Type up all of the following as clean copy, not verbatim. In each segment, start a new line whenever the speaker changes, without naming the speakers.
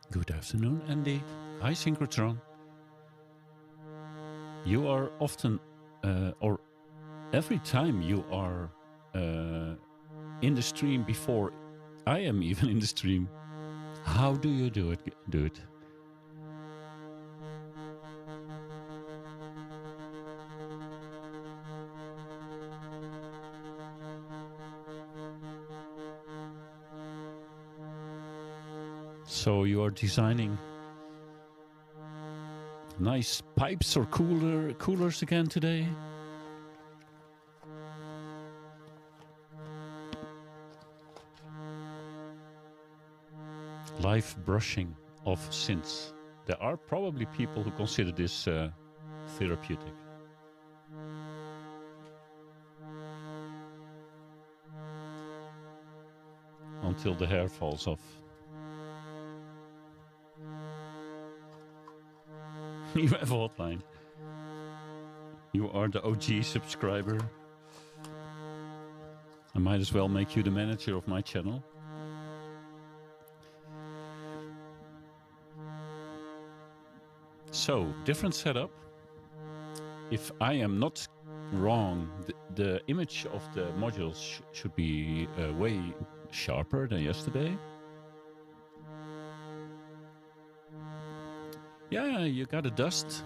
Good afternoon, Andy. Hi, Synchrotron. You are often, or every time you are in the stream before I am even in the stream. How do you do it? Do it. So you are designing nice pipes or coolers again today? Live brushing of synths. There are probably people who consider this therapeutic. Until the hair falls off. You have a hotline. You are the OG subscriber. I might as well make you the manager of my channel. So, different setup. If I am not wrong, the image of the modules should be way sharper than yesterday. Yeah, you got a dust.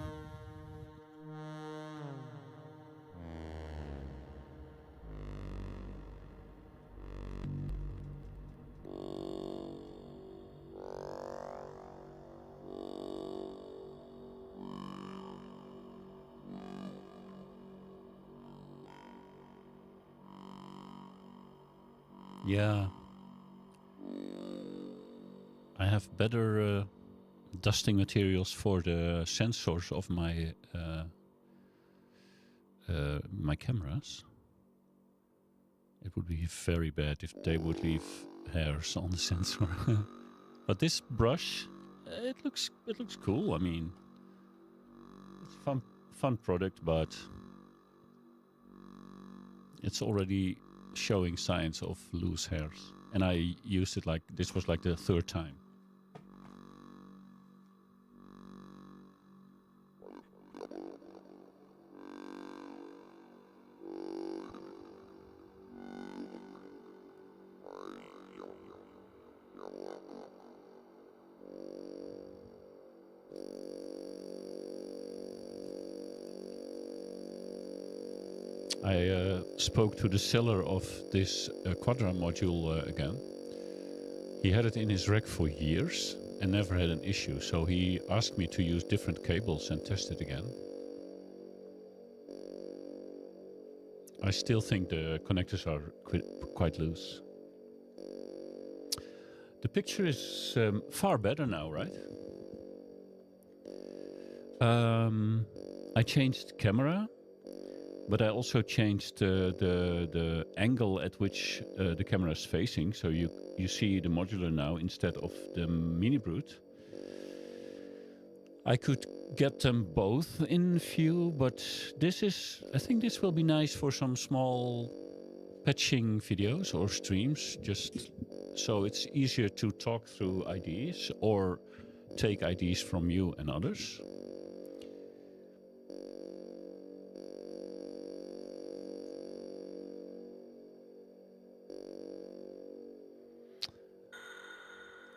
Yeah. I have better dusting materials for the sensors of my my cameras. It would be very bad if they would leave hairs on the sensor. But this brush, it looks cool. I mean, it's a fun product, but it's already showing signs of loose hairs. And I used it like, this was like the third time. I spoke to the seller of this Quadra module again. He had it in his rack for years and never had an issue, so he asked me to use different cables and test it again. I still think the connectors are quite loose. The picture is far better now, right? I changed camera. But I also changed the angle at which the camera is facing. So you see the modular now instead of the mini brute. I could get them both in view, but I think this will be nice for some small patching videos or streams, just so it's easier to talk through ideas or take ideas from you and others.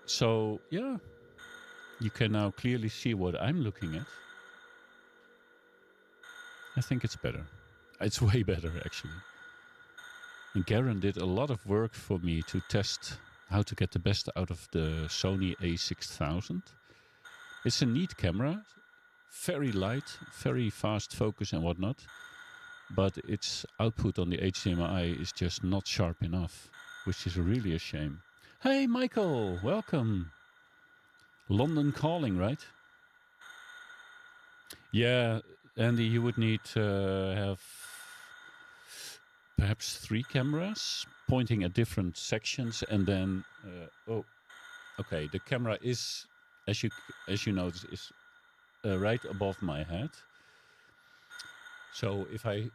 So, yeah, you can now clearly see what I'm looking at. I think it's better. It's way better, actually. And Garen did a lot of work for me to test how to get the best out of the Sony a6000. It's a neat camera, very light, very fast focus and whatnot. But its output on the HDMI is just not sharp enough, which is really a shame. Hey, Michael, welcome. London calling, right? Yeah, Andy, you would need to have perhaps 3 cameras pointing at different sections, and then okay, the camera is, as you notice, is right above my head. So if I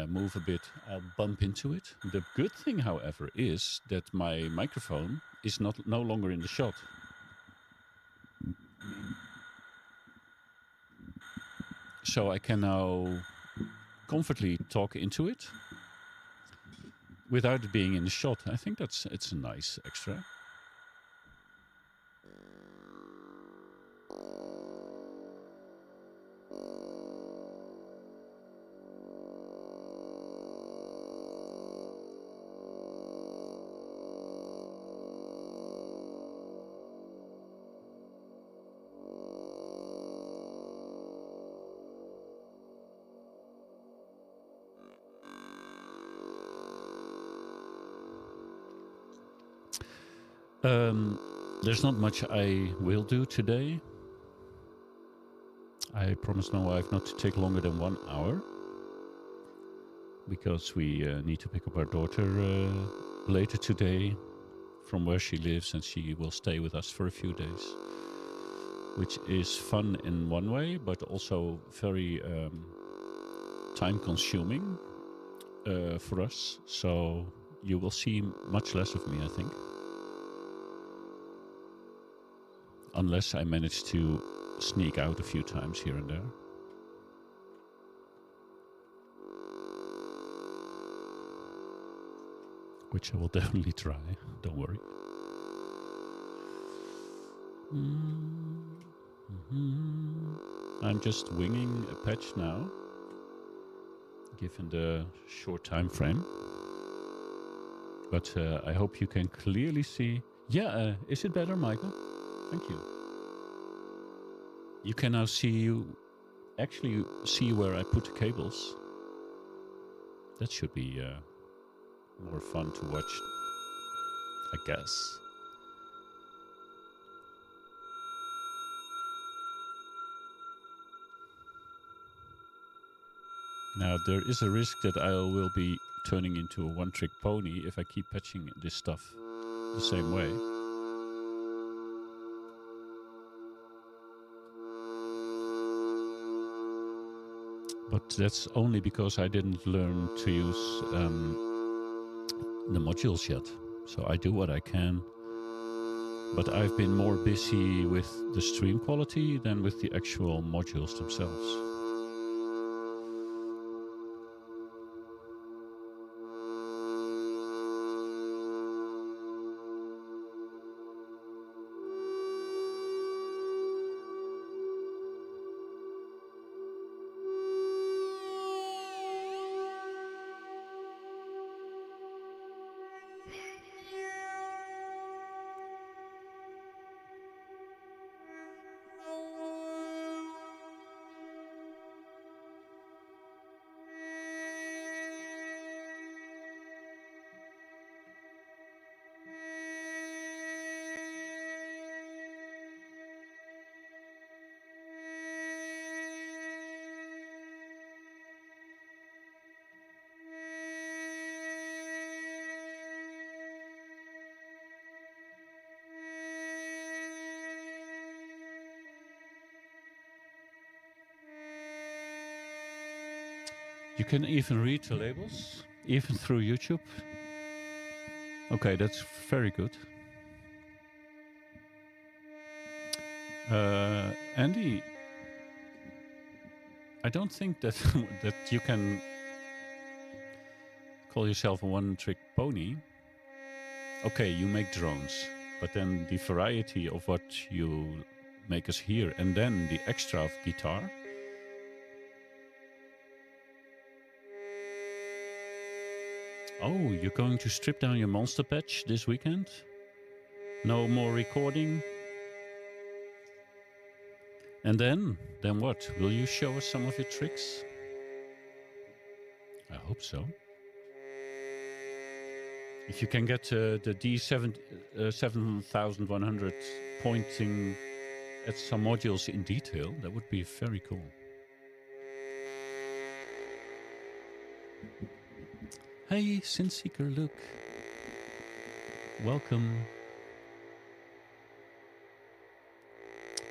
move a bit, I'll bump into it. The good thing, however, is that my microphone is no longer in the shot. So I can now comfortably talk into it without it being in the shot. I think it's a nice extra. There's not much I will do today. I promise my wife not to take longer than 1 hour, because we need to pick up our daughter later today from where she lives, and she will stay with us for a few days, which is fun in one way, but also very time-consuming for us. So you will see much less of me, I think. Unless I manage to sneak out a few times here and there. Which I will definitely try, don't worry. I'm just winging a patch now, given the short time frame. But I hope you can clearly see. Yeah, is it better, Michael? Thank you. You can now actually see where I put the cables. That should be more fun to watch, I guess. Now, there is a risk that I will be turning into a one-trick pony if I keep patching this stuff the same way. But that's only because I didn't learn to use the modules yet. So I do what I can. But I've been more busy with the stream quality than with the actual modules themselves. You can even read the labels, even through YouTube. Okay, that's very good. Andy, I don't think that that you can call yourself a one-trick pony. Okay, you make drones, but then the variety of what you make us hear, and then the extra of guitar. Oh, you're going to strip down your monster patch this weekend? No more recording? And then what? Will you show us some of your tricks? I hope so. If you can get the D7100 pointing at some modules in detail, that would be very cool. Hey, Sinseeker Luke. Welcome.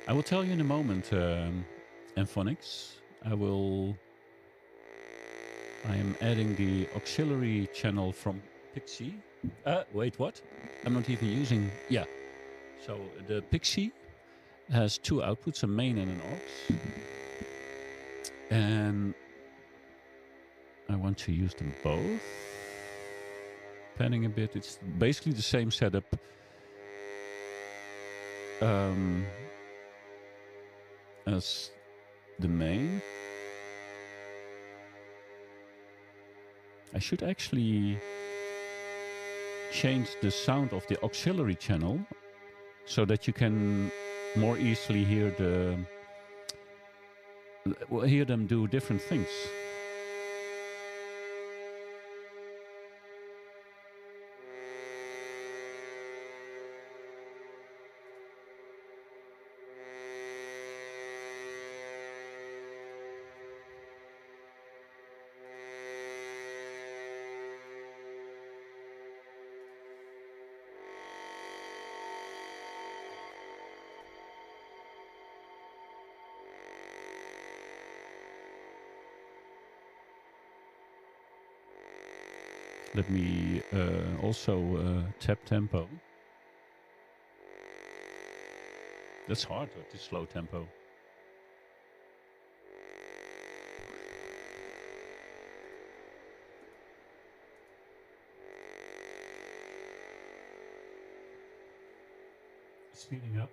I will tell you in a moment, Amphonics. I am adding the auxiliary channel from Pixie. Wait, what? I'm not even using... Yeah. So the Pixie Has two outputs, a main and an aux. And I want to use them both. Panning a bit. It's basically the same setup as the main. I should actually change the sound of the auxiliary channel so that you can more easily hear them do different things. Let me also tap tempo. That's hard with this slow tempo. Speeding up.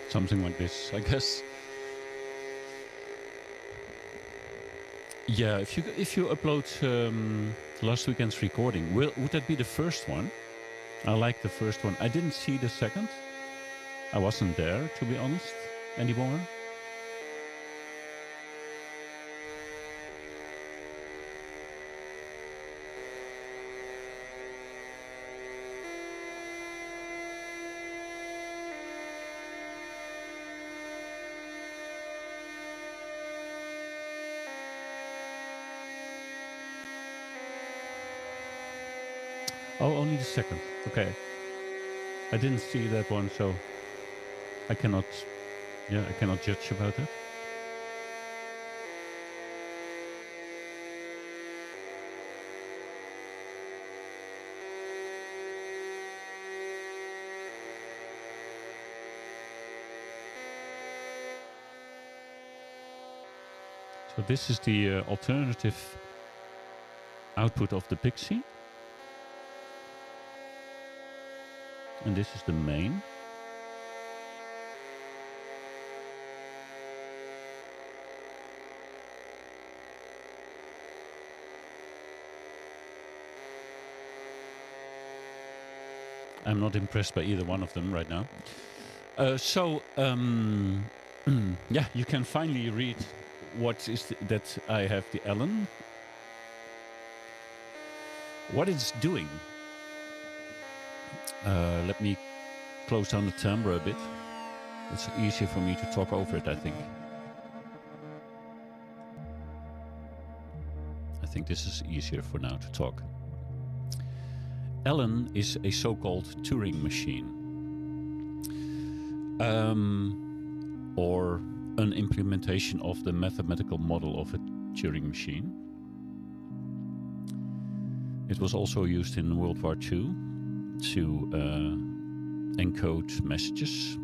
Something like this, I guess. Yeah, if you upload last weekend's recording, would that be the first one? I like the first one. I didn't see the second. I wasn't there, to be honest, anymore. Oh, only the second. Okay. I didn't see that one, so I cannot judge about that. So this is the alternative output of the Pixie. And this is the main. I'm not impressed by either one of them right now. Yeah, you can finally read what is that I have the Allen. What it's doing. Let me close down the timbre a bit. It's easier for me to talk over it, I think. I think this is easier for now to talk. Allen is a so-called Turing machine. Or an implementation of the mathematical model of a Turing machine. It was also used in World War II to encode messages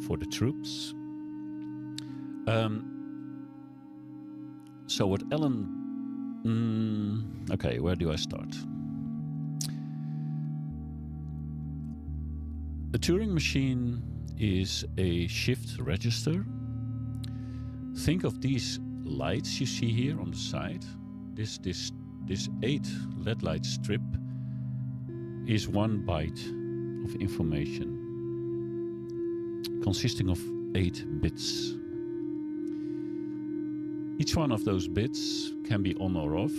for the troops. So what Allen... okay, where do I start? A Turing machine is a shift register. Think of these lights you see here on the side. This 8 LED light strip is 1 byte of information consisting of 8 bits. Each one of those bits can be on or off.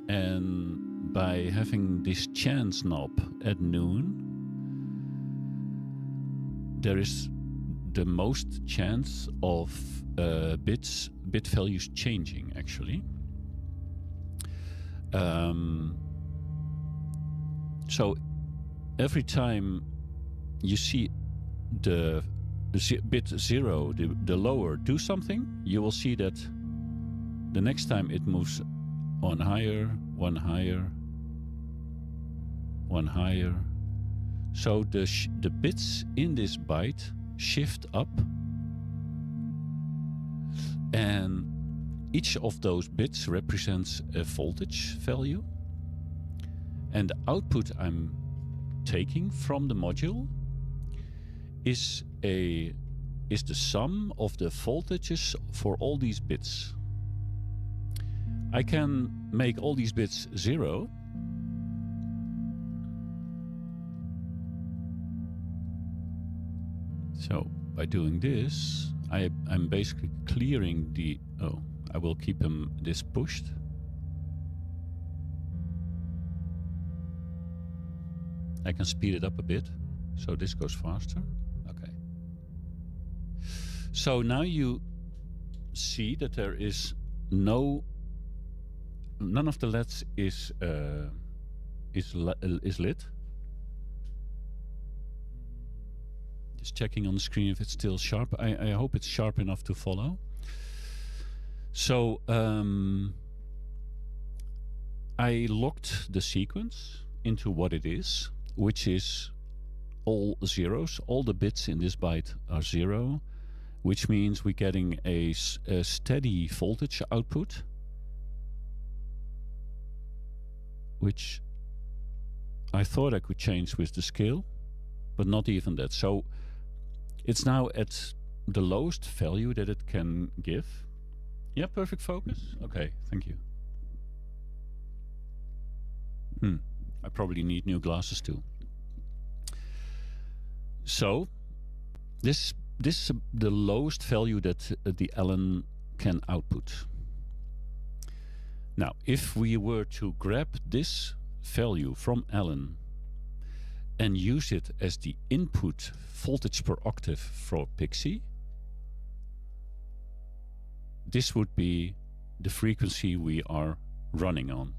And by having this chance knob at noon, there is the most chance of bit values changing, actually. So every time you see the bit 0, the lower, do something, you will see that the next time it moves 1 higher, 1 higher, 1 higher. So the bits in this byte shift up, and each of those bits represents a voltage value, and the output I'm taking from the module is the sum of the voltages for all these bits. I can make all these bits 0. So by doing this, I'm basically clearing the... Oh, I will keep this pushed. I can speed it up a bit, so this goes faster. Okay. So now you see that there is none of the LEDs is lit. Just checking on the screen if it's still sharp. I hope it's sharp enough to follow. So I locked the sequence into what it is, which is all zeros. All the bits in this byte are 0, which means we're getting a steady voltage output, which I thought I could change with the scale, but not even that. So it's now at the lowest value that it can give. Yeah, perfect focus. Okay, thank you. I probably need new glasses too. So this is the lowest value that the Allen can output. Now, if we were to grab this value from Allen and use it as the input voltage per octave for Pixie, this would be the frequency we are running on.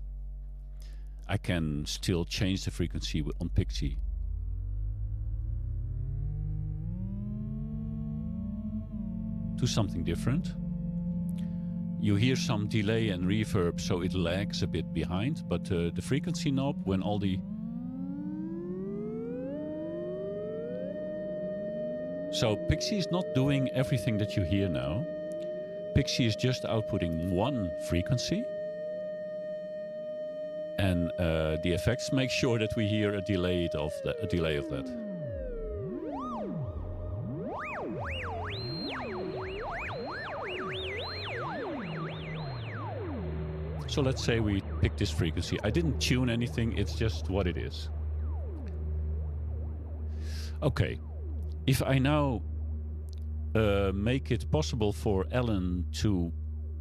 I can still change the frequency on Pixie. To something different. You hear some delay and reverb, so it lags a bit behind, but the frequency knob, when all the... So Pixie is not doing everything that you hear now. Pixie is just outputting one frequency. And the effects make sure that we hear a delay of that. So let's say we pick this frequency. I didn't tune anything, it's just what it is. Okay, if I now make it possible for Allen to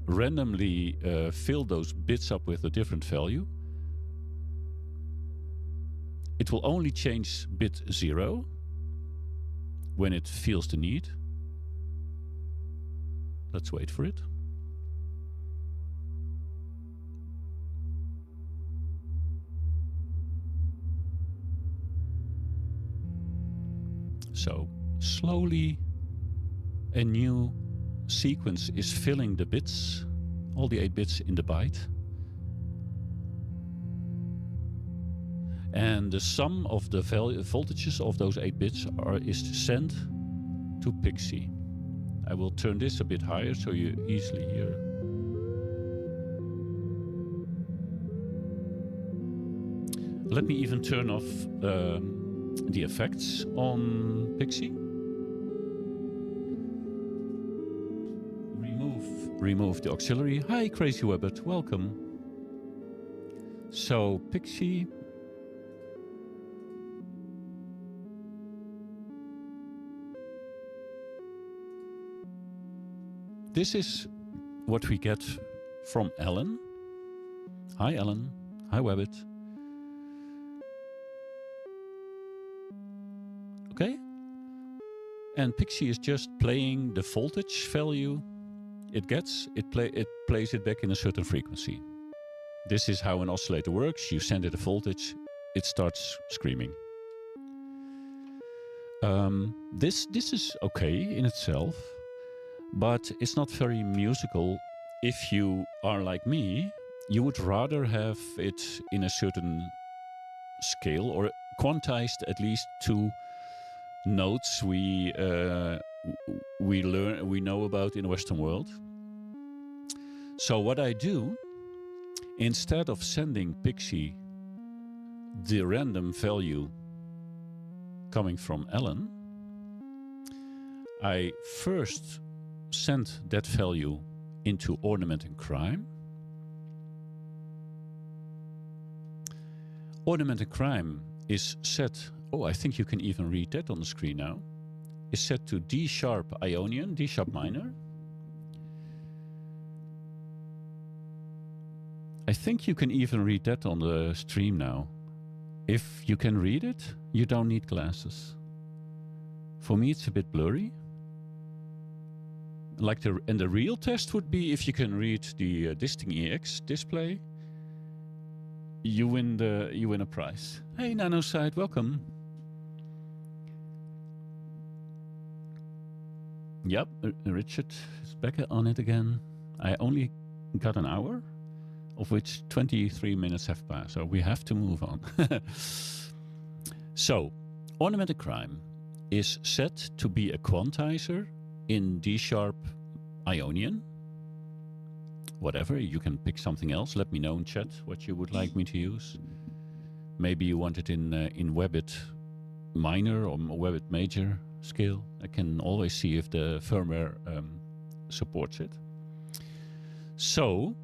randomly fill those bits up with a different value, it will only change bit 0 when it feels the need. Let's wait for it. So slowly a new sequence is filling the bits, all the 8 bits in the byte. And the sum of the voltages of those 8 bits is sent to Pixie. I will turn this a bit higher so you easily hear. Let me even turn off the effects on Pixie. Remove the auxiliary. Hi, Crazy Webbit, welcome. So Pixie, this is what we get from Alan. Hi, Alan. Hi, Wabbit. Okay. And Pixie is just playing the voltage value it gets. It plays it back in a certain frequency. This is how an oscillator works. You send it a voltage, it starts screaming. This is okay in itself, but it's not very musical. If you are like me, you would rather have it in a certain scale, or quantized at least to notes we know about in the Western world. So what I do, instead of sending Pixie the random value coming from Alan, I first send that value into Ornament and Crime. Ornament and Crime is set, oh, I think you can even read that on the screen now, is set to D sharp Ionian, D sharp minor. I think you can even read that on the stream now. If you can read it, you don't need glasses. For me, it's a bit blurry. Like and the real test would be if you can read the Disting EX display. You win a prize. Hey, Nanoside, welcome. Yep, Richard is back on it again. I only got an hour, of which 23 minutes have passed, so we have to move on. So, Ornament and Crime is set to be a quantizer in D sharp Ionian. Whatever, you can pick something else. Let me know in chat what you would like me to use. Maybe you want it in Wabbit minor or Wabbit major scale. I can always see if the firmware supports it. So,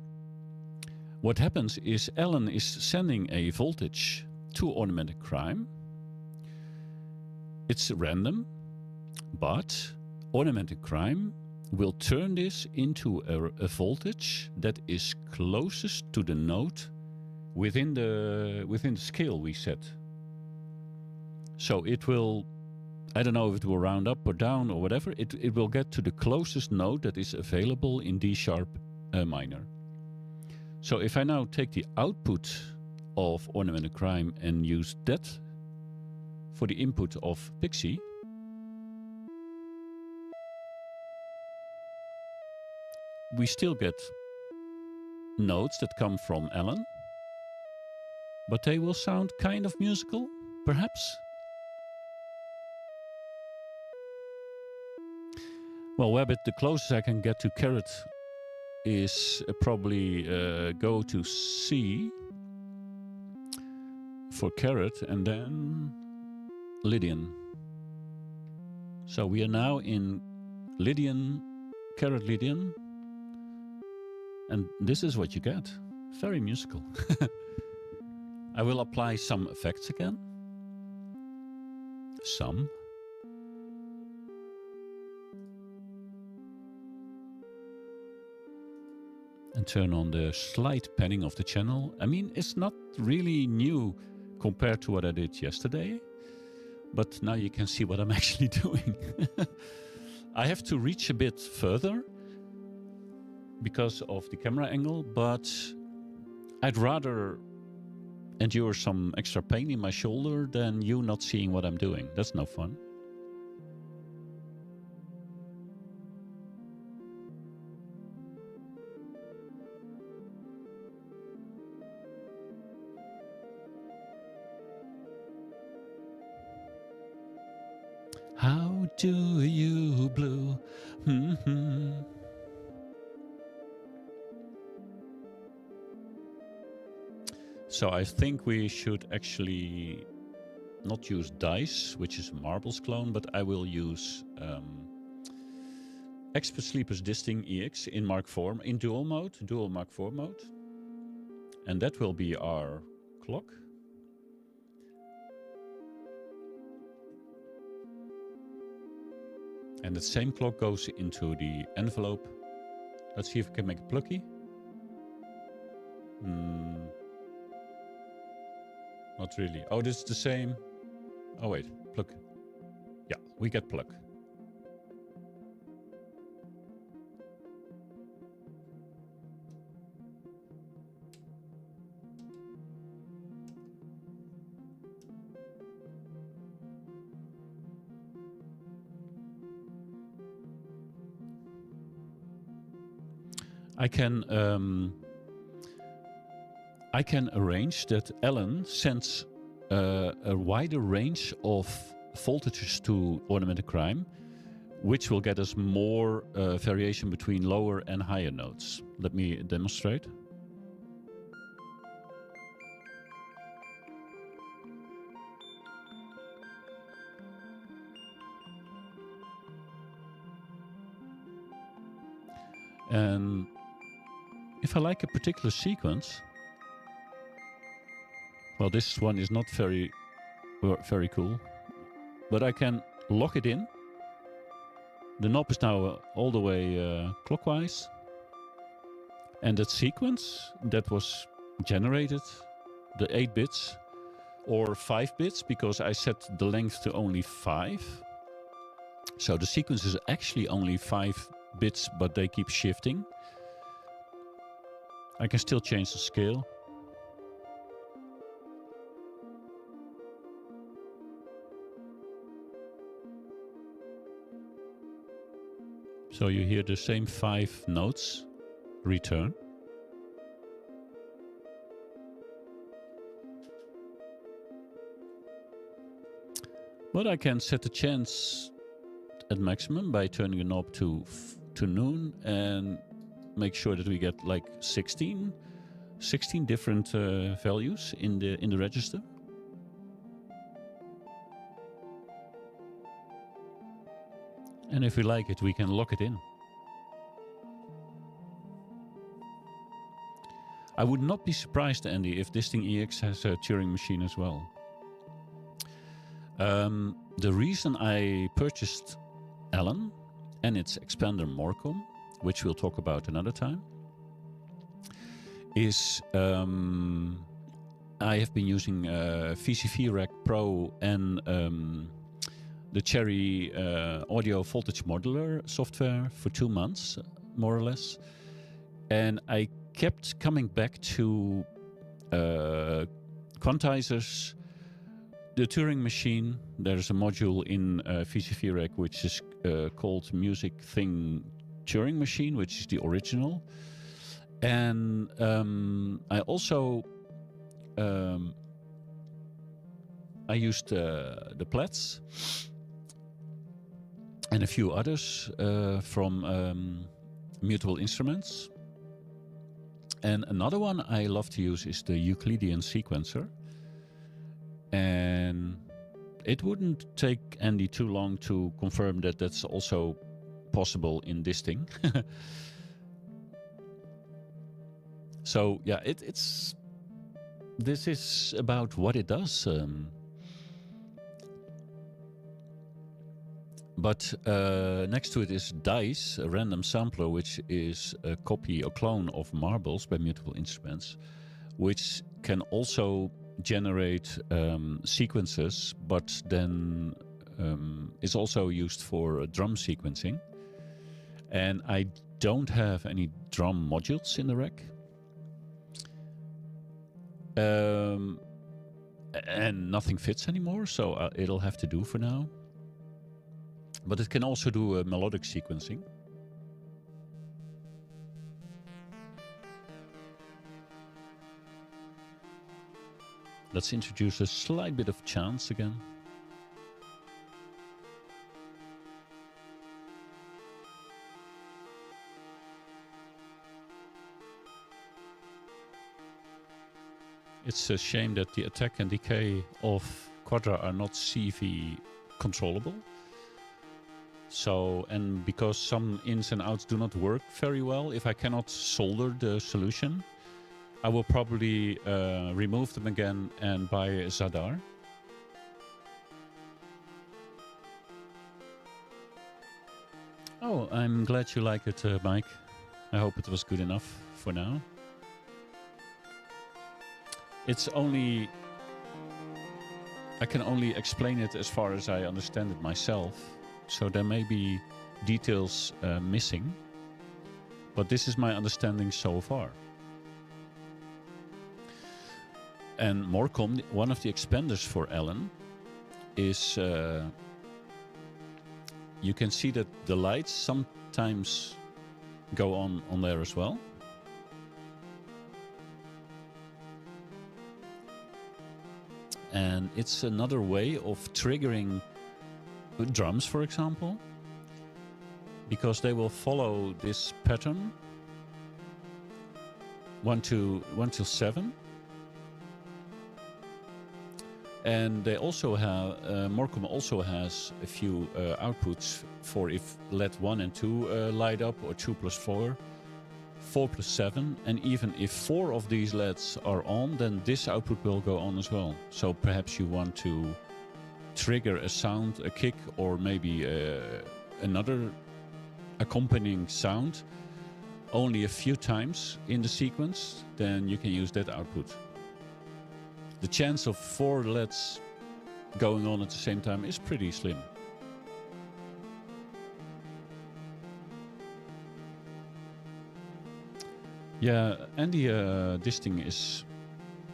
what happens is Alan is sending a voltage to Ornament and Crime. It's random, but Ornament and Crime will turn this into a voltage that is closest to the note within the scale we set. So it will, I don't know if it will round up or down or whatever, it will get to the closest note that is available in D sharp minor. So if I now take the output of Ornament and Crime and use that for the input of Pixie, we still get notes that come from Alan, but they will sound kind of musical, perhaps. Well, Wabbit, the closest I can get to Carrot is probably go to C for Carrot and then Lydian. So we are now in Lydian, Carrot Lydian. And this is what you get. Very musical. I will apply some effects again. Some. And turn on the slight panning of the channel. I mean, it's not really new compared to what I did yesterday. But now you can see what I'm actually doing. I have to reach a bit further because of the camera angle, but I'd rather endure some extra pain in my shoulder than you not seeing what I'm doing. That's no fun. How do you blue? So I think we should actually not use dice, which is a marbles clone, but I will use Expert Sleeper's Disting EX in Mark IV, in dual mode, dual Mark IV mode. And that will be our clock. And the same clock goes into the envelope Let's see if we can make it plucky. Not really. Oh, this is the same. Oh wait, plug. Yeah, we get plug. I can arrange that Alan sends a wider range of voltages to ornamented crime, which will get us more variation between lower and higher notes. Let me demonstrate. And if I like a particular sequence, well, this one is not very cool, but I can lock it in. The knob is now all the way clockwise. And that sequence that was generated, the 8 bits or 5 bits, because I set the length to only 5. So the sequence is actually only 5 bits, but they keep shifting. I can still change the scale. So you hear the same 5 notes return. But I can set the chance at maximum by turning the knob to noon and make sure that we get like 16 different values in the register. And if we like it, we can lock it in. I would not be surprised, Andy, if this thing EX has a Turing machine as well. The reason I purchased Alan and its expander Morcom, which we'll talk about another time, is I have been using VCV Rack Pro and the Cherry audio voltage modular software for 2 months, more or less. And I kept coming back to quantizers, the Turing Machine. There's a module in VCV Rack which is called Music Thing Turing Machine, which is the original. And I also I used the Plats and a few others from Mutable Instruments. And another one I love to use is the Euclidean sequencer. And it wouldn't take Andy too long to confirm that that's also possible in this thing. So yeah, this is about what it does. But next to it is Dice, a random sampler, which is a copy, a clone of Marbles by Mutable Instruments, which can also generate sequences, but then is also used for drum sequencing. And I don't have any drum modules in the rack. And nothing fits anymore, so it'll have to do for now. But it can also do melodic sequencing. Let's introduce a slight bit of chance again. It's a shame that the attack and decay of Quadra are not CV controllable. So, and because some ins and outs do not work very well, if I cannot solder the solution, I will probably remove them again and buy a Zadar. Oh, I'm glad you like it, Mike. I hope it was good enough for now. It's only... I can only explain it as far as I understand it myself. So there may be details missing. But this is my understanding so far. And Morcom, one of the expanders for Alan, is... you can see that the lights sometimes go on there as well. And it's another way of triggering drums, for example, because they will follow this pattern 1 to 7. And they also have, Morcom also has a few outputs for if LED 1 and 2 light up, or 2 plus 4, 4 plus 7. And even if 4 of these LEDs are on, then this output will go on as well. So perhaps you want to trigger a sound, a kick, or maybe another accompanying sound only a few times in the sequence, then you can use that output. The chance of 4 LEDs going on at the same time is pretty slim. Yeah, and this thing is,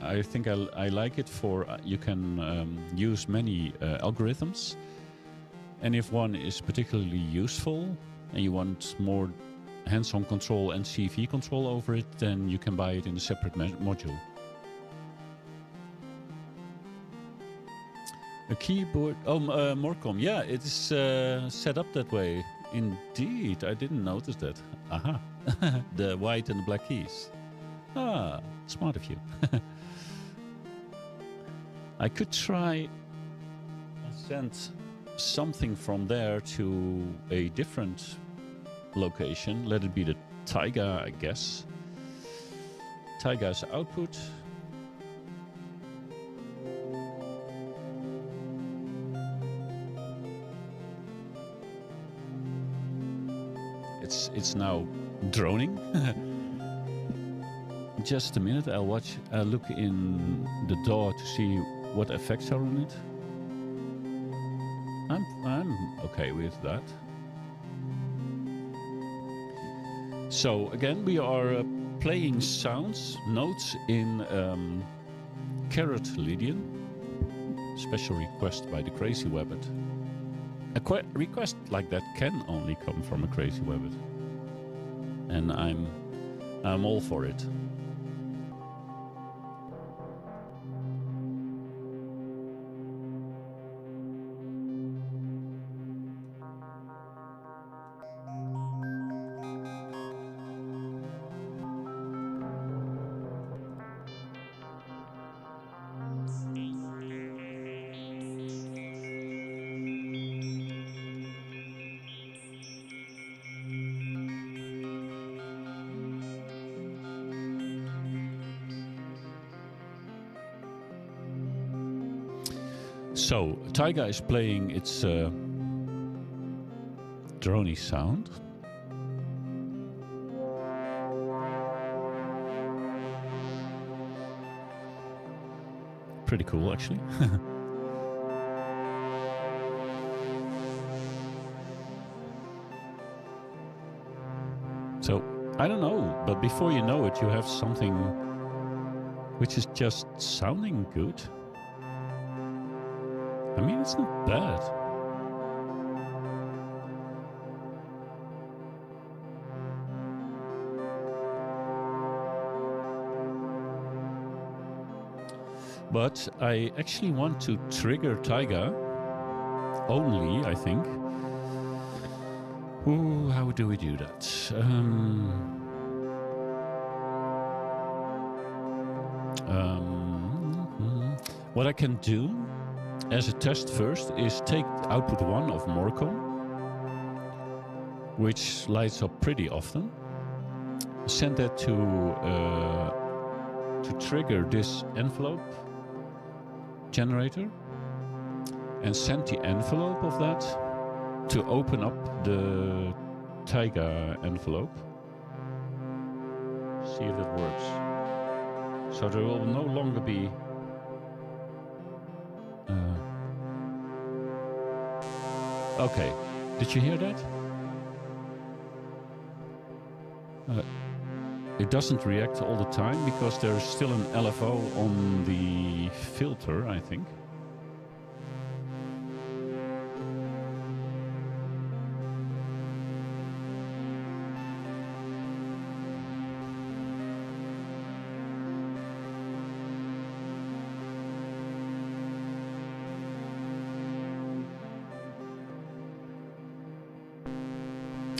I think I like it for, you can use many algorithms. And if one is particularly useful and you want more hands-on control and CV control over it, then you can buy it in a separate module. A keyboard, Morcom, yeah, it is set up that way. Indeed, I didn't notice that. Aha, the white and the black keys. Ah, smart of you. I could try and send something from there to a different location. Let it be the Taiga, I guess. Taiga's output. It's now droning. Just a minute, I'll look in the DAW to see what effects are on it. I'm okay with that. So again, we are playing sounds, notes in Carrot Lydian. Special request by the Crazy Wabbit. A request like that can only come from a Crazy Wabbit. And I'm all for it. So, Taiga is playing its drony sound. Pretty cool, actually. So, I don't know, but before you know it, you have something which is just sounding good. I mean, it's not bad. But I actually want to trigger Taiga only, I think. Ooh, how do we do that? What I can do as a test first is take output 1 of Morcom, which lights up pretty often. Send that to trigger this envelope generator, and send the envelope of that to open up the Taiga envelope. See if that works. So there will no longer be... okay, did you hear that? It doesn't react all the time because there's still an LFO on the filter, I think.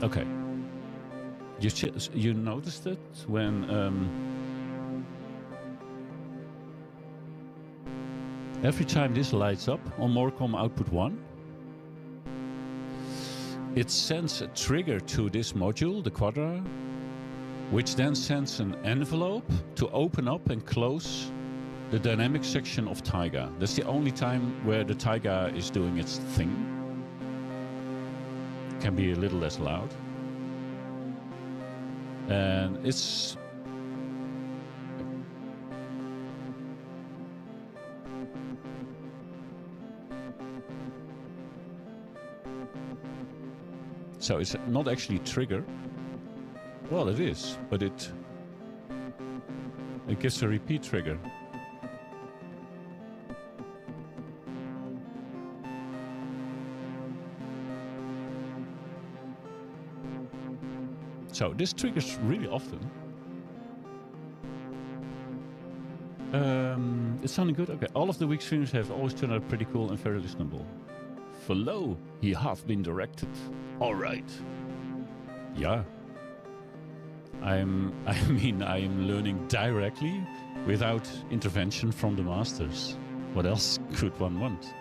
Okay. You noticed it when every time this lights up on Morcom output 1, it sends a trigger to this module, the Quadra, which then sends an envelope to open up and close the dynamic section of Taiga. That's the only time where the Taiga is doing its thing. It can be a little less loud. And it's... so it's not actually trigger. Well, it is, but it gives a repeat trigger. So this triggers really often. It's sounding good. Okay, all of the week streams have always turned out pretty cool and very listenable. Follow, he have been directed. All right. Yeah. I mean, I am learning directly without intervention from the masters. What else could one want?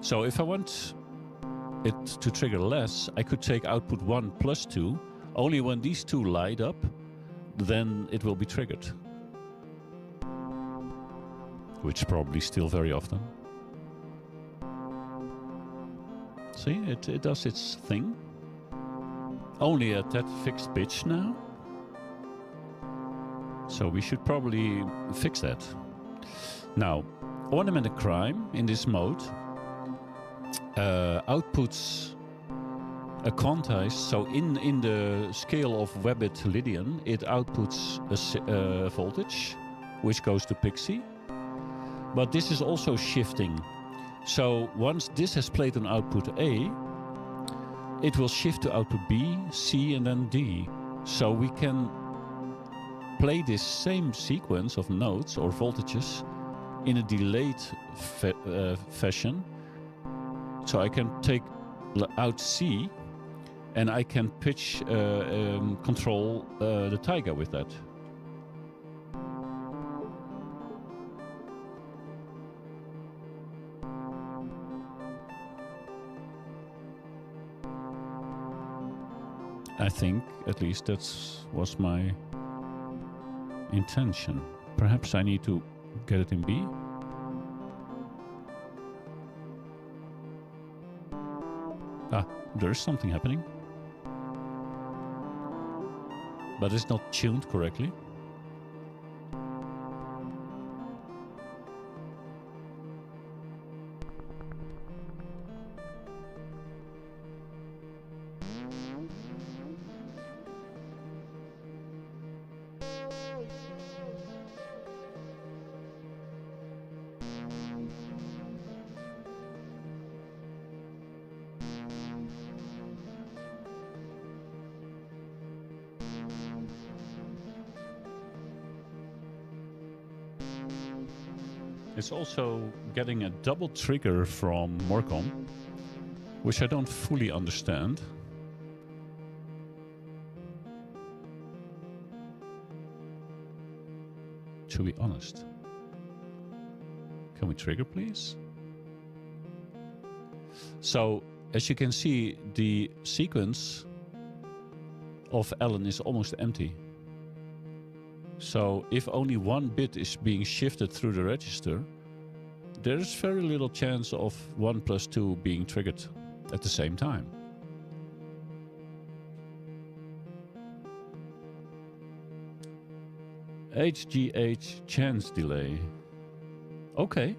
So if I want it to trigger less, I could take output 1 plus 2. Only when these two light up, then it will be triggered. Which probably still very often. See, it does its thing. Only at that fixed pitch now. So we should probably fix that. Now, ornament and crime in this mode outputs a quantized, so in the scale of Webbit Lydian, it outputs a voltage, which goes to Pixie. But this is also shifting. So once this has played on output A, it will shift to output B, C, and then D. So we can play this same sequence of notes or voltages in a delayed fashion. So I can take out C and I can pitch control the Taiga with that. I think at least that was my intention. Perhaps I need to get it in B. Ah, there's something happening. But it's not tuned correctly. It's also getting a double trigger from Morcom, which I don't fully understand. To be honest. Can we trigger, please? So, as you can see, the sequence of Alan is almost empty. So if only one bit is being shifted through the register, there's very little chance of 1 plus 2 being triggered at the same time. HGH chance delay. Okay.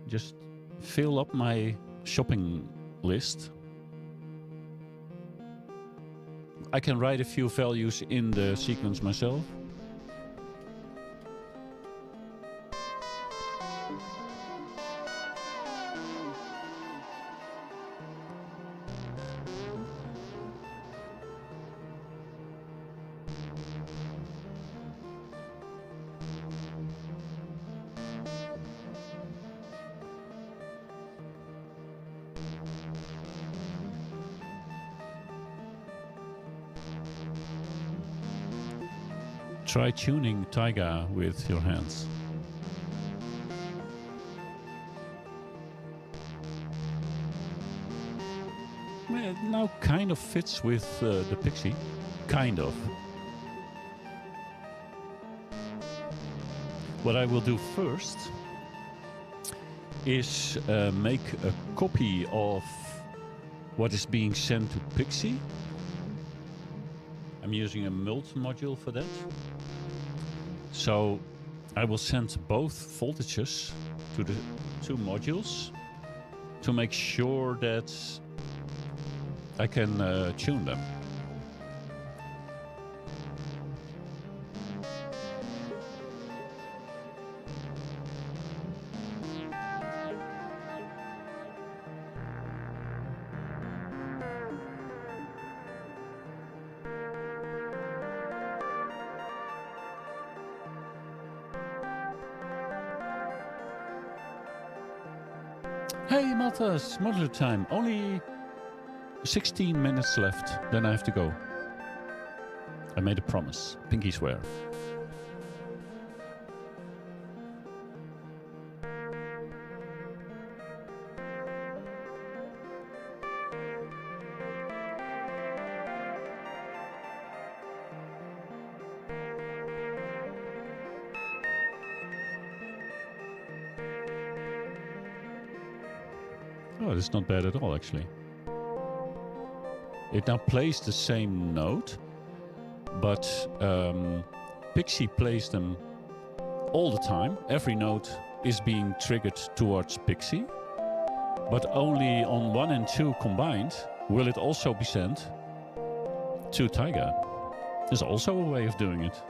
Just fill up my shopping list. I can write a few values in the sequence myself. Try tuning Taiga with your hands. Well, it now kind of fits with the Pixie. Kind of. What I will do first is make a copy of what is being sent to Pixie. I'm using a mult module for that. So I will send both voltages to the two modules to make sure that I can tune them. Hey Maltas, modular time. Only 16 minutes left, then I have to go. I made a promise. Pinky swear. Oh, it's not bad at all, actually. It now plays the same note, but Pixie plays them all the time. Every note is being triggered towards Pixie, but only on 1 and 2 combined will it also be sent to Taiga. There's also a way of doing it.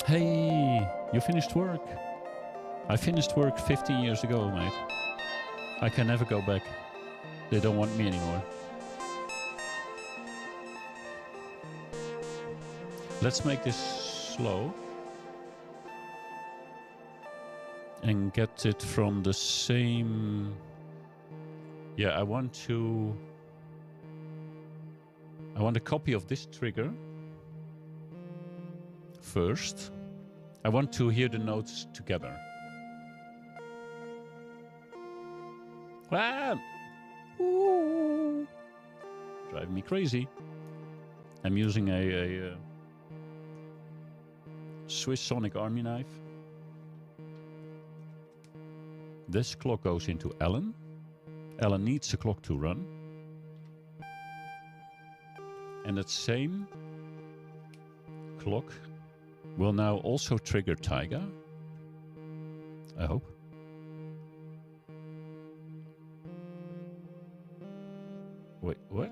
Hey, you finished work. I finished work 15 years ago, mate. I can never go back. They don't want me anymore. Let's make this slow and get it from the same. Yeah, I want a copy of this trigger first. I want to hear the notes together. Ah! Ooh. Driving me crazy. I'm using a Swiss Sonic Army knife. This clock goes into Alan. Alan needs a clock to run. And that same clock will now also trigger Taiga. I hope. Wait, what?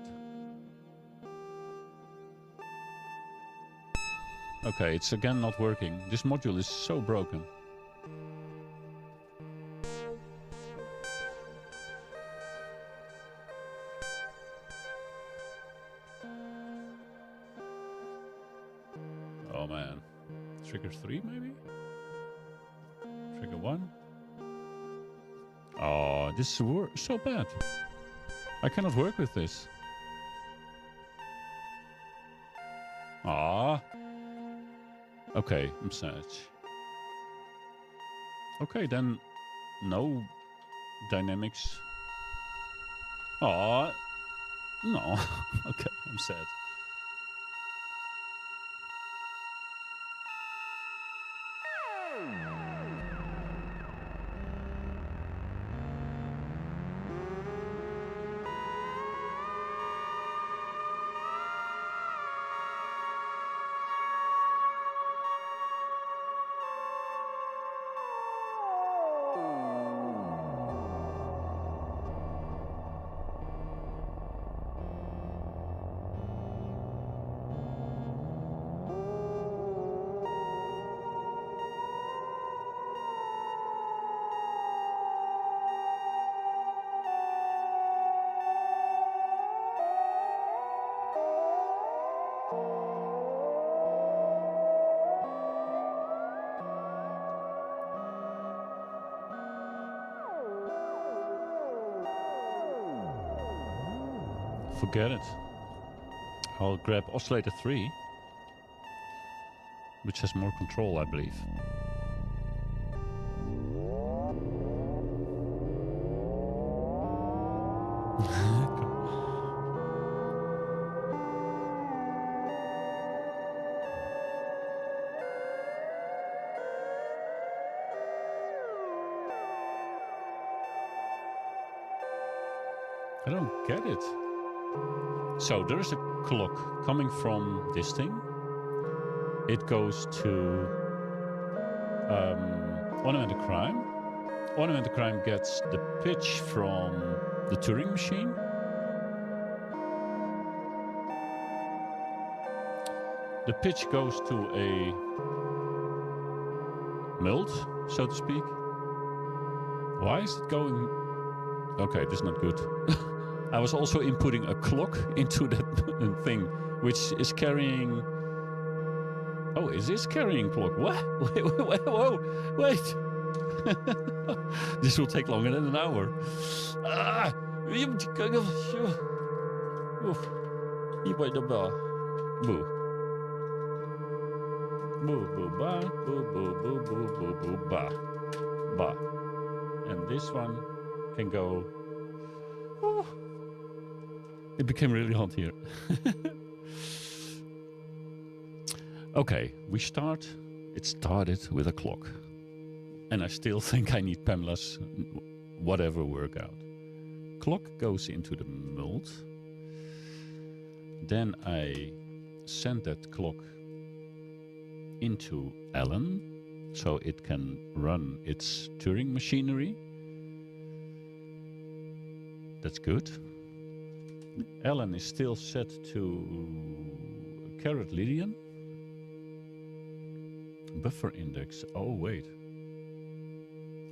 Okay, it's again not working. This module is so broken. Oh man. Trigger 3 maybe? Trigger 1? Oh, this is so bad. I cannot work with this. Ah. Okay, I'm sad. Okay, then no dynamics. Ah. No. Okay, I'm sad. Forget it. I'll grab oscillator 3, which has more control, I believe. I don't get it. So there's a clock coming from this thing. It goes to Ornamented Crime. Ornamented Crime gets the pitch from the Turing Machine. The pitch goes to a mult, so to speak. Why is it going... Okay, this is not good. I was also inputting a clock into that thing, which is carrying... Oh, is this carrying clock? What? Wait, whoa, wait. This will take longer than an hour. Boo. Boo, boo, ba, boo, boo, boo, boo, boo, boo, ba. Ba. And this one can go... Oh. It became really hot here. Okay, it started with a clock. And I still think I need Pamela's whatever workout. Clock goes into the mold. Then I send that clock into Alan, so it can run its Turing machinery. That's good. Alan is still set to carat Lydian. Buffer index. Oh, wait.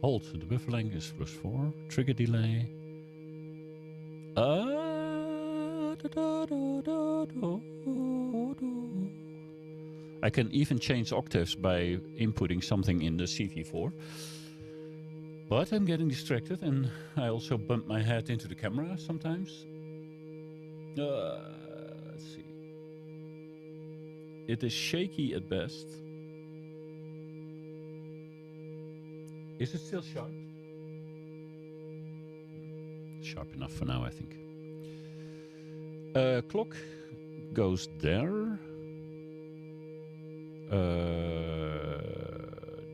Hold. The buffer length is +4. Trigger delay. I can even change octaves by inputting something in the CV4. But I'm getting distracted, and I also bump my head into the camera sometimes. Let's see. It is shaky at best. Is it still sharp? Sharp enough for now, I think. Clock goes there.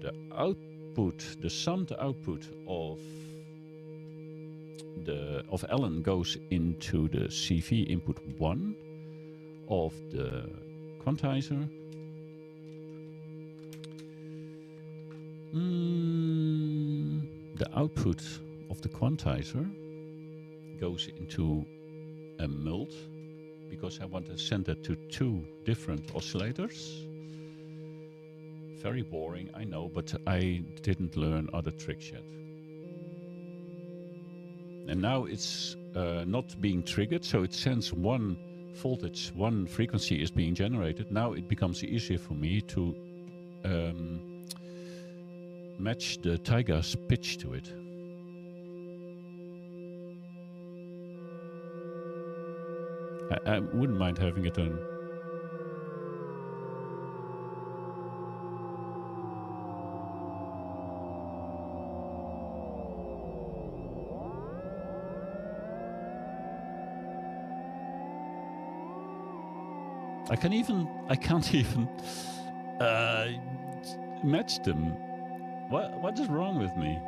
The output, the summed output of Alan goes into the CV input 1 of the quantizer. The output of the quantizer goes into a mult because I want to send it to 2 different oscillators. Very boring, I know, but I didn't learn other tricks yet. And now it's not being triggered, so it sends one voltage, one frequency is being generated. Now it becomes easier for me to match the Taiga's pitch to it. I wouldn't mind having it on. I can't even match them. What is wrong with me?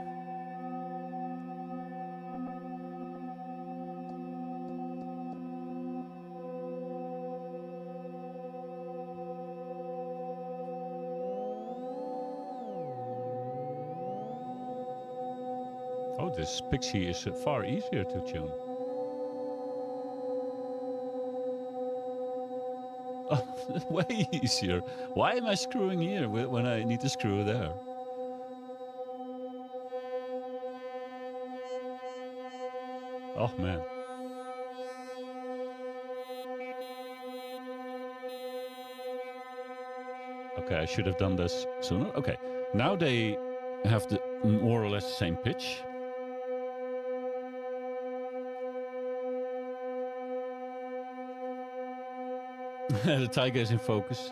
Oh, this Pixie is far easier to tune. Oh, way easier. Why am I screwing here when I need to screw there? Oh, man. Okay, I should have done this sooner. Okay, now they have the more or less the same pitch. The tiger is in focus.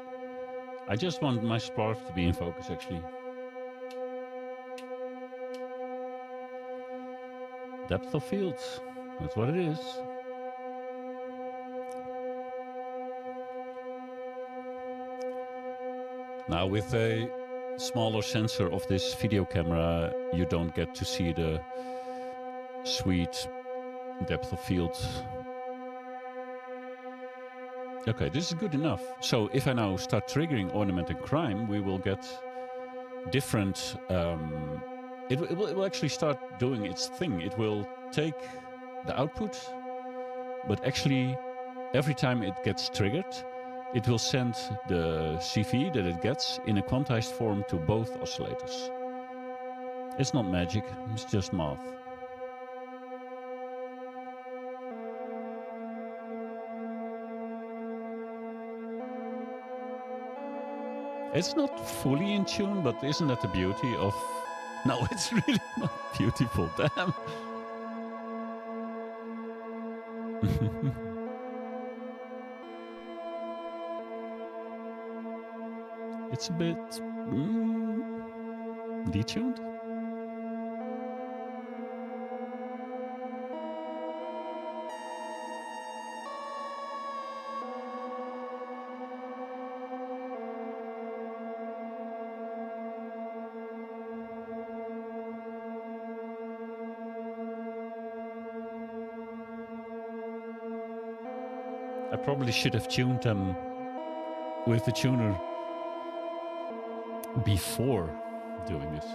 I just want my splarf to be in focus, actually. Depth of field. That's what it is. Now, with a smaller sensor of this video camera, you don't get to see the sweet depth of field. Okay, this is good enough. So if I now start triggering ornament and crime, we will get different... it will actually start doing its thing. It will take the output, but actually every time it gets triggered, it will send the CV that it gets in a quantized form to both oscillators. It's not magic, it's just math. It's not fully in tune, but isn't that the beauty of... No, it's really not beautiful, damn. It's a bit detuned. I probably should have tuned them with the tuner before doing this.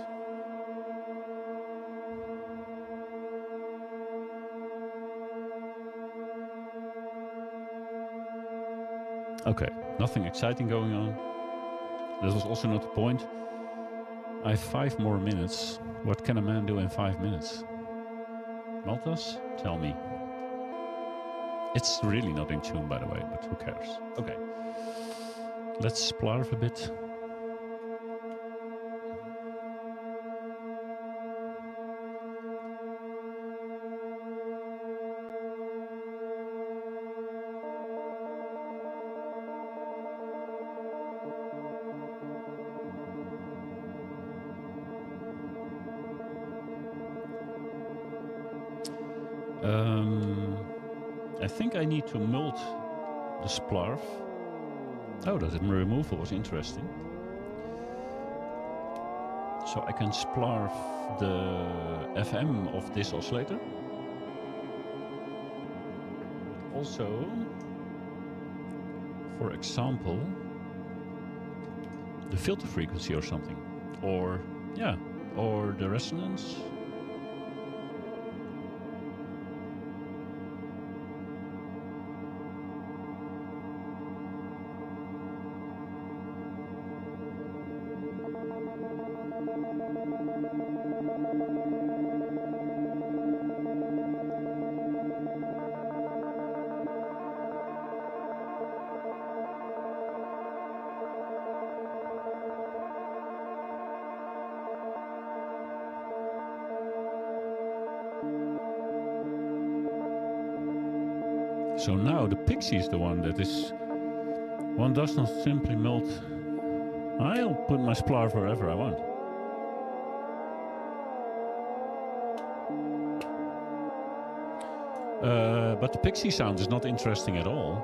Okay, nothing exciting going on. That was also not the point. I have 5 more minutes. What can a man do in 5 minutes? Maltas, tell me. It's really not in tune, by the way, but who cares? Okay, let's splarf a bit. I think I need to mult the splarf. Oh, that removal was interesting. So I can splarf the FM of this oscillator. Also, for example, the filter frequency or something. Or, yeah, or the resonance. So now the pixie is the one that is... One does not simply melt. I'll put my splarf wherever I want. But the pixie sound is not interesting at all.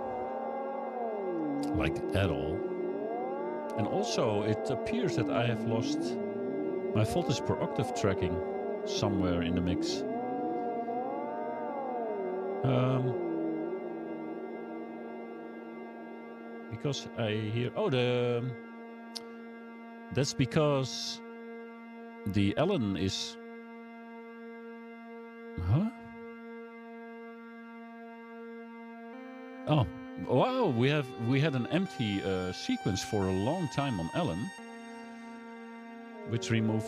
Like, at all. And also, it appears that I have lost my voltage per octave tracking somewhere in the mix. Because I hear... Oh, that's because the Allen is... Huh? Oh, wow, we had an empty sequence for a long time on Allen, which removed...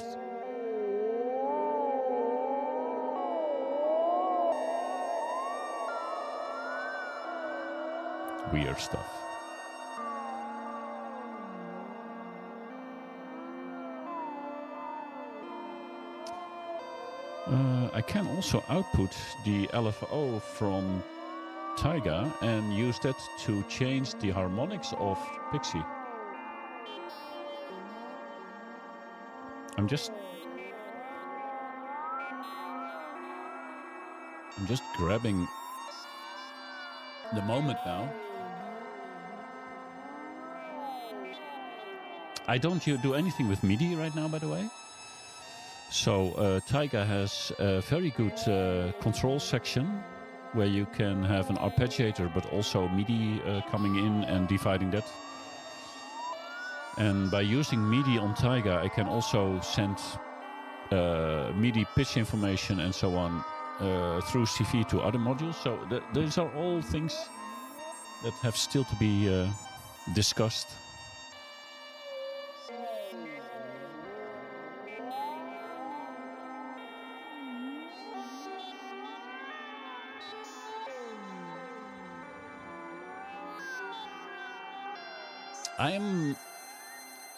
weird stuff. I can also output the LFO from Taiga and use that to change the harmonics of Pixie. I'm just grabbing the moment now. I don't do anything with MIDI right now, by the way. So Taiga has a very good control section where you can have an arpeggiator, but also MIDI coming in and dividing that. And by using MIDI on Taiga, I can also send MIDI pitch information and so on through CV to other modules. So these are all things that have still to be discussed.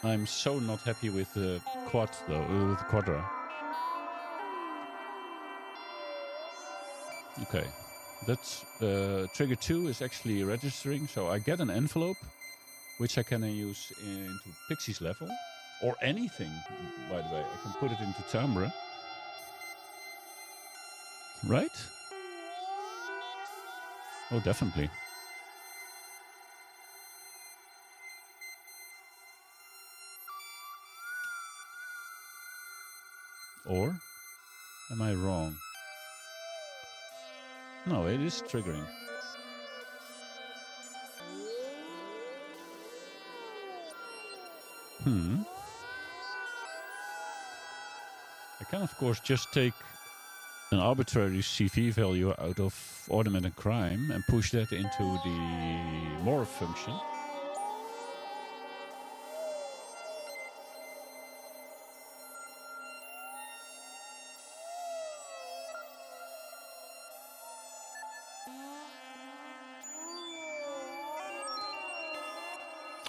I'm so not happy with the quad though, with the Quadra. Okay, that's trigger 2 is actually registering, so I get an envelope which I can use into Pixie's level or anything. By the way, I can put it into timbre, right? Oh, definitely. Or am I wrong? No, it is triggering. I can, of course, just take an arbitrary CV value out of ornament and crime and push that into the morph function.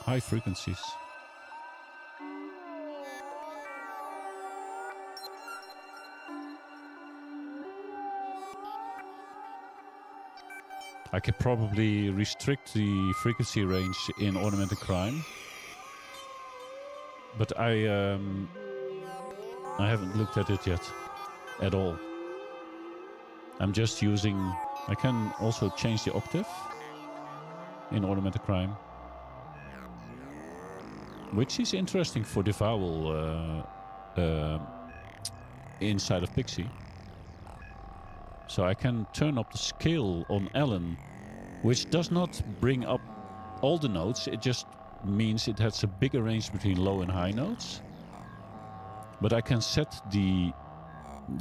High frequencies. I could probably restrict the frequency range in ornament and crime, but I haven't looked at it yet at all. I'm just using. I can also change the octave in ornament and crime, which is interesting for the vowel inside of Pixie. So I can turn up the scale on Alan, which does not bring up all the notes. It just means it has a bigger range between low and high notes. But I can set the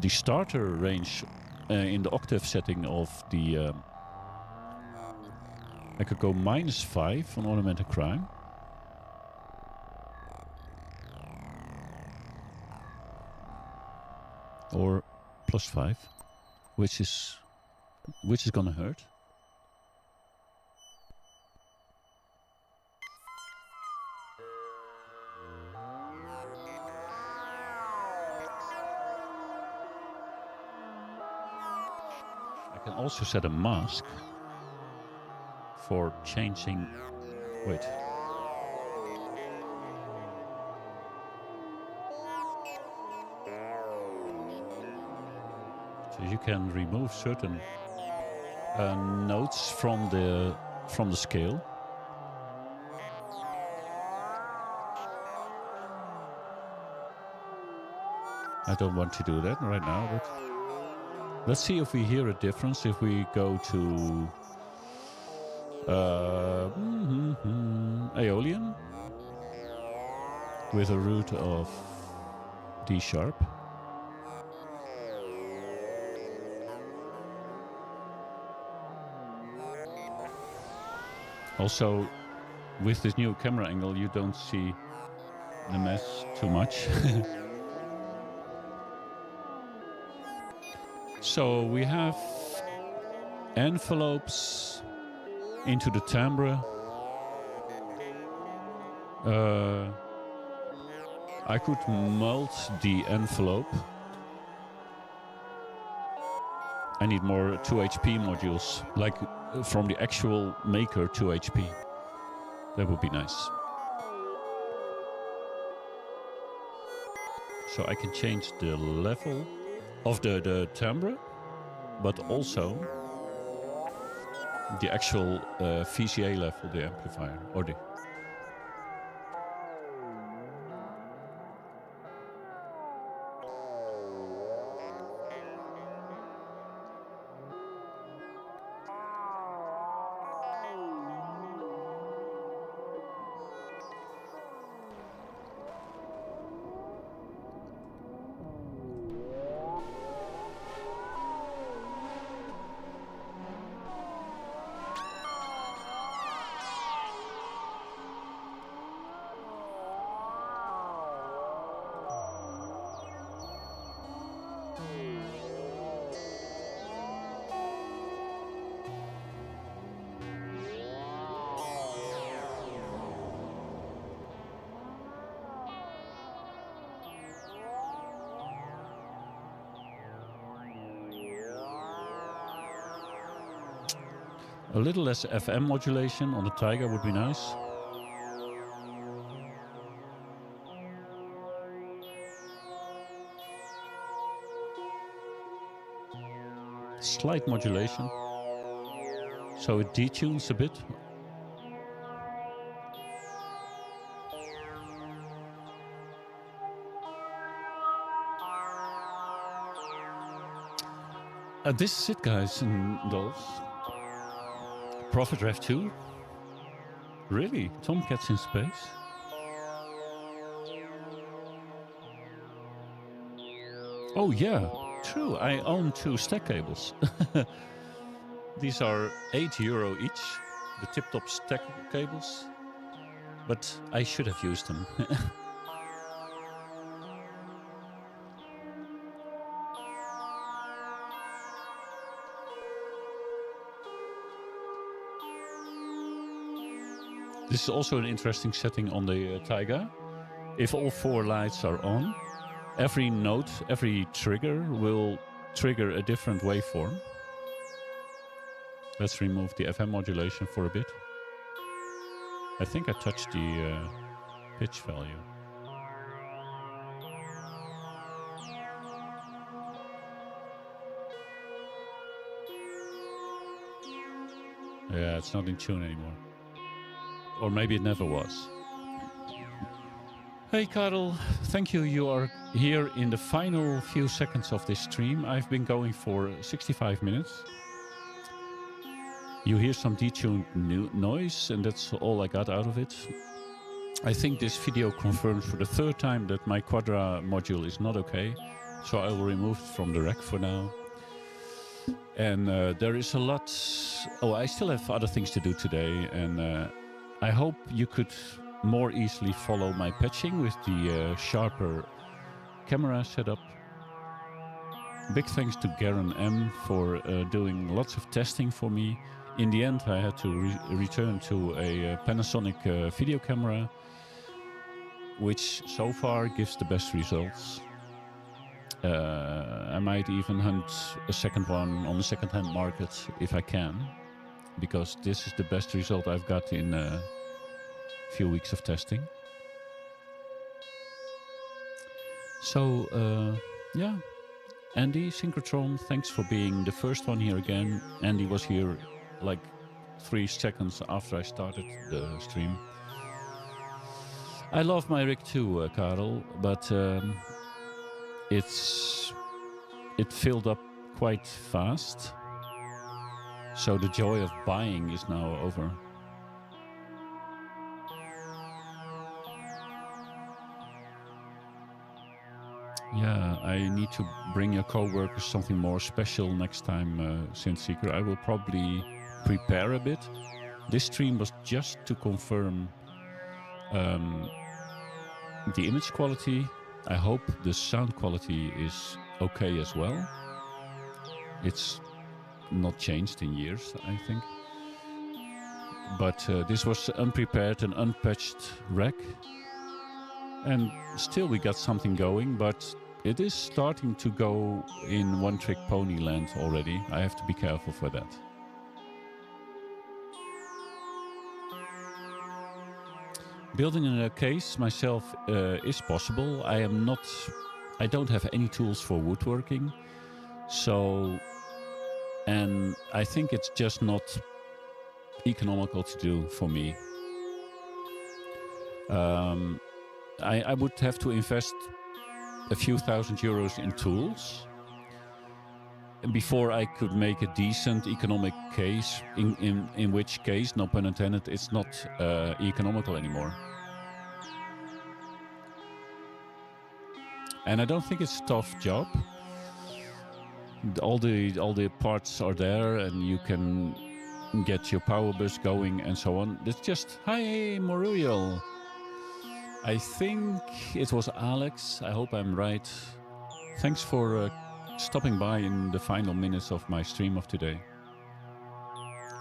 starter range in the octave setting of the... I could go -5 on ornament and crime. Or +5, which is gonna hurt. I can also set a mask for changing. Wait. You can remove certain notes from the scale. I don't want to do that right now, but let's see if we hear a difference if we go to Aeolian with a root of D sharp. Also, with this new camera angle, you don't see the mess too much. So we have envelopes into the timbre. I could mold the envelope. I need more 2HP modules, like from the actual maker to HP. That would be nice. So I can change the level of the timbre, but also the actual VCA level, the amplifier, or the... A little less FM modulation on the Tiger would be nice. Slight modulation, so it detunes a bit. This is it, guys and dolls. Prophet Rev 2? Really? Tomcats in space? Oh yeah, true. I own 2 stack cables. These are €8 each, the tip-top stack cables. But I should have used them. This is also an interesting setting on the Taiga. If all 4 lights are on, every note, every trigger will trigger a different waveform. Let's remove the FM modulation for a bit. I think I touched the pitch value. Yeah, it's not in tune anymore. Or maybe it never was. Hey Karel, thank you. You are here in the final few seconds of this stream. I've been going for 65 minutes. You hear some detuned noise, and that's all I got out of it. I think this video confirms for the 3rd time that my Quadra module is not okay, so I will remove it from the rack for now. And there is a lot... Oh, I still have other things to do today, and I hope you could more easily follow my patching with the sharper camera setup. Big thanks to Garen M for doing lots of testing for me. In the end, I had to return to a Panasonic video camera, which so far gives the best results. I might even hunt a second one on the second-hand market if I can, because this is the best result I've got in a few weeks of testing. So, yeah. Andy, Synchrotron, thanks for being the first one here again. Andy was here like 3 seconds after I started the stream. I love my rig too, Karel, but it filled up quite fast. So the joy of buying is now over. Yeah, I need to bring your co-workers something more special next time, Synthseeker. I will probably prepare a bit. This stream was just to confirm the image quality. I hope the sound quality is okay as well. It's not changed in years, I think. But this was unprepared and unpatched rack. And still we got something going, but it is starting to go in one-trick pony land already. I have to be careful for that. Building a case myself is possible. I don't have any tools for woodworking, and I think it's just not economical to do for me. I would have to invest a few €1,000 in tools before I could make a decent economic case, in which case, no pun intended, it's not economical anymore. And I don't think it's a tough job. All the parts are there, and you can get your power bus going and so on. It's just, hi, Moruriel. I think it was Alex. I hope I'm right. Thanks for stopping by in the final minutes of my stream of today.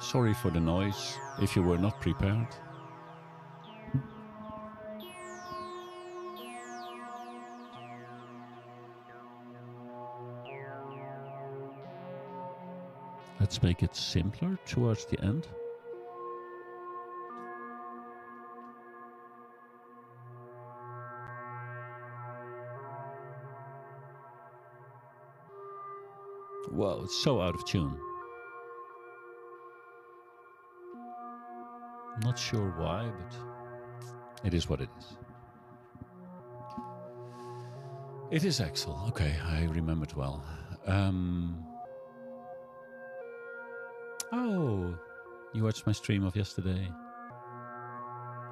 Sorry for the noise if you were not prepared. Let's make it simpler towards the end. Whoa, it's so out of tune. Not sure why, but it is what it is. It is Axel. Okay, I remembered well. Oh, you watched my stream of yesterday.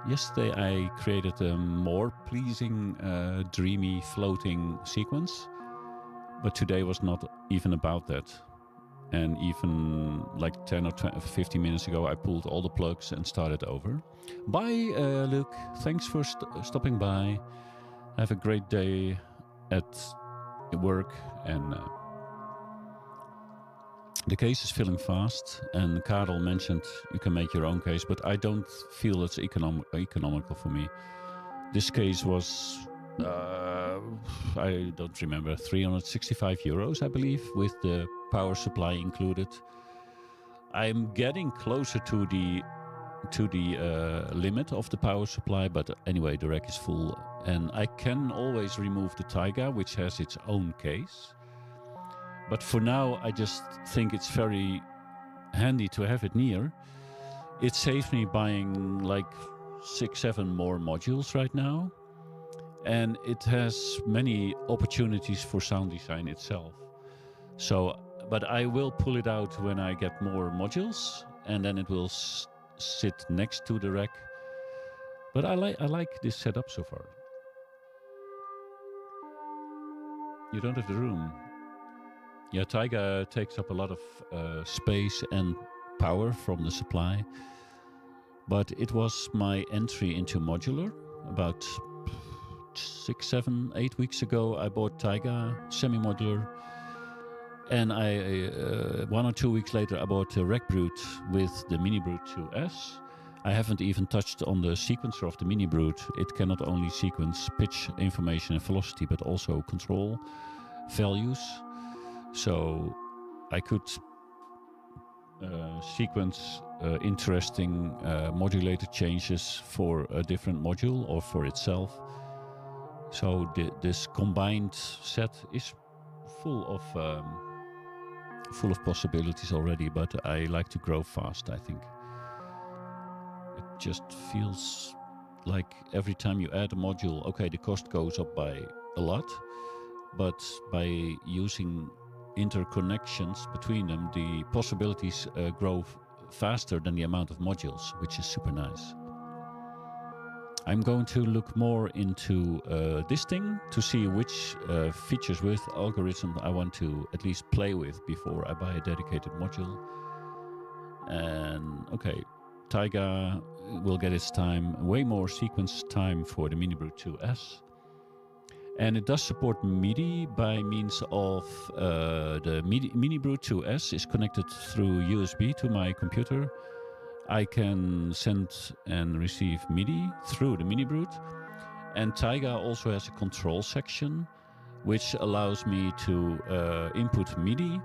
Yesterday I created a more pleasing, dreamy, floating sequence. But today was not even about that. And even like 10 or 15 minutes ago, I pulled all the plugs and started over. Bye, Luke. Thanks for stopping by. Have a great day at work. And the case is filling fast. And Karel mentioned you can make your own case, but I don't feel it's economical for me. This case was... I don't remember, €365, I believe, with the power supply included. I'm getting closer to the limit of the power supply, but anyway, the rack is full, and I can always remove the Taiga, which has its own case. But for now, I just think it's very handy to have it near. It saves me buying like 6-7 more modules right now. And it has many opportunities for sound design itself. So, but I will pull it out when I get more modules, and then it will sit next to the rack. But I like this setup so far. You don't have the room. Yeah, Taiga takes up a lot of space and power from the supply. But it was my entry into modular about 6, 7, 8 weeks ago. I bought Taiga semi-modular, and 1 or 2 weeks later I bought a Rack Brute with the Mini Brute 2S. I haven't even touched on the sequencer of the Mini Brute. It can not only sequence pitch information and velocity, but also control values. So I could sequence interesting modulated changes for a different module or for itself. So this combined set is full of possibilities already, but I like to grow fast, I think. It just feels like every time you add a module, okay, the cost goes up by a lot, but by using interconnections between them, the possibilities grow faster than the amount of modules, which is super nice. I'm going to look more into this thing to see which features with algorithm I want to at least play with before I buy a dedicated module. And okay, Taiga will get its time, way more sequence time for the Mini Brute 2S. And it does support MIDI by means of the Mini Brute 2S is connected through USB to my computer. I can send and receive MIDI through the Mini Brute. And Taiga also has a control section, which allows me to input MIDI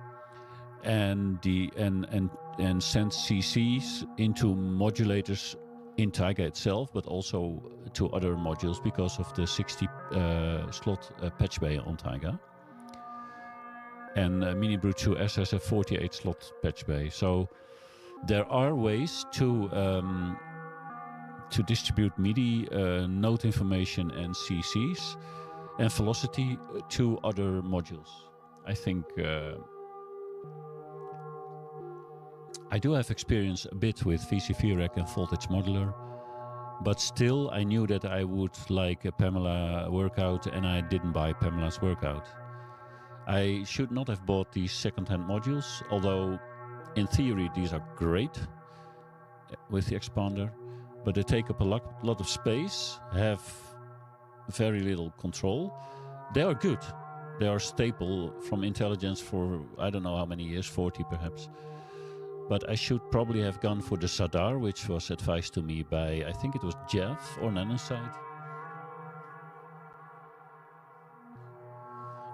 and send CCs into modulators in Taiga itself, but also to other modules because of the 60 slot patch bay on Taiga. And Mini Brute 2S has a 48 slot patch bay. So there are ways to distribute MIDI note information and CCs and velocity to other modules. I think I do have experience a bit with VCV Rack and Voltage Modular, but still I knew that I would like a Pamela workout, and I didn't buy Pamela's workout. I should not have bought these second-hand modules, although in theory these are great with the expander, but they take up a lot of space, have very little control. They are good. They are staple from Intelligence for I don't know how many years, 40 perhaps. But I should probably have gone for the Sadar, which was advised to me by, I think it was Jeff or Nanoside.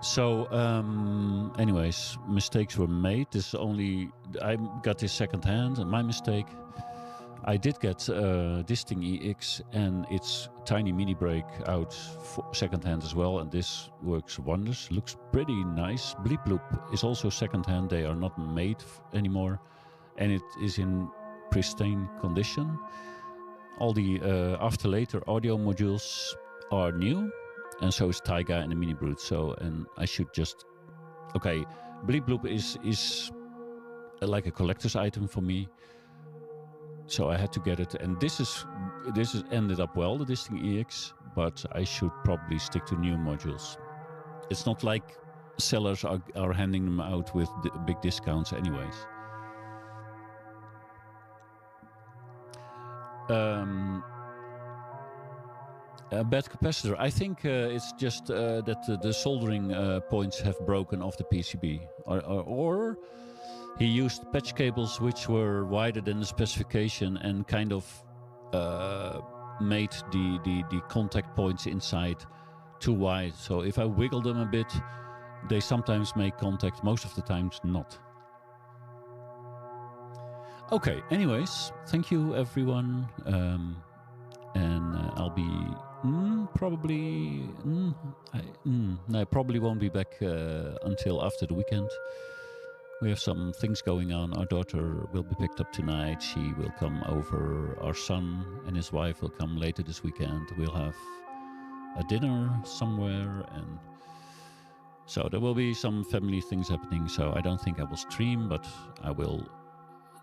So, anyways, mistakes were made. I got this second hand, my mistake. I did get this thing EX and its tiny mini brake out for second hand as well, and this works wonders. Looks pretty nice. Bleep Loop is also second hand. They are not made anymore, and it is in pristine condition. All the after later audio modules are new, and so is Taiga and the Mini Brute. So, and I should just Bleep Loop is like a collector's item for me. So I had to get it, and this is ended up well, the Distinct EX, but I should probably stick to new modules. It's not like sellers are handing them out with big discounts anyways. A bad capacitor. I think it's just that the soldering points have broken off the PCB, or he used patch cables which were wider than the specification and kind of made the contact points inside too wide. So if I wiggle them a bit, they sometimes make contact, most of the times not. Okay, anyways, thank you everyone. And I'll be I probably won't be back until after the weekend. We have some things going on. Our daughter will be picked up tonight. She will come over. Our son and his wife will come later this weekend. We'll have a dinner somewhere, and so there will be some family things happening. So I don't think I will stream, but I will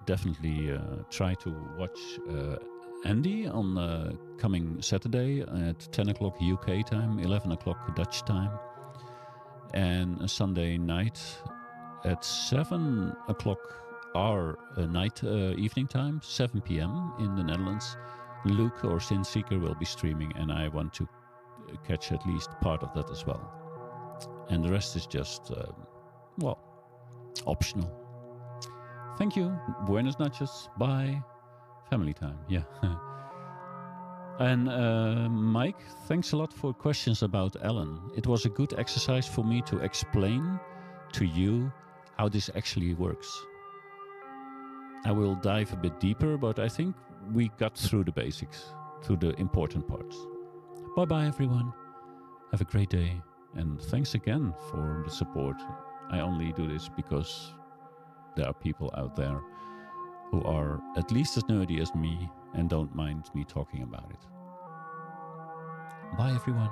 definitely try to watch Andy on coming Saturday at 10 o'clock UK time, 11 o'clock Dutch time, and a Sunday night at 7 o'clock our evening time, 7 p.m. in the Netherlands. Luke or Sin Seeker will be streaming, and I want to catch at least part of that as well. And the rest is just, optional. Thank you. Buenas noches. Bye. Family time. Yeah. And Mike, thanks a lot for questions about Alan. It was a good exercise for me to explain to you how this actually works. I will dive a bit deeper, but I think we got through the basics, through the important parts. Bye-bye, everyone. Have a great day, and thanks again for the support. I only do this because there are people out there who are at least as nerdy as me and don't mind me talking about it. Bye, everyone.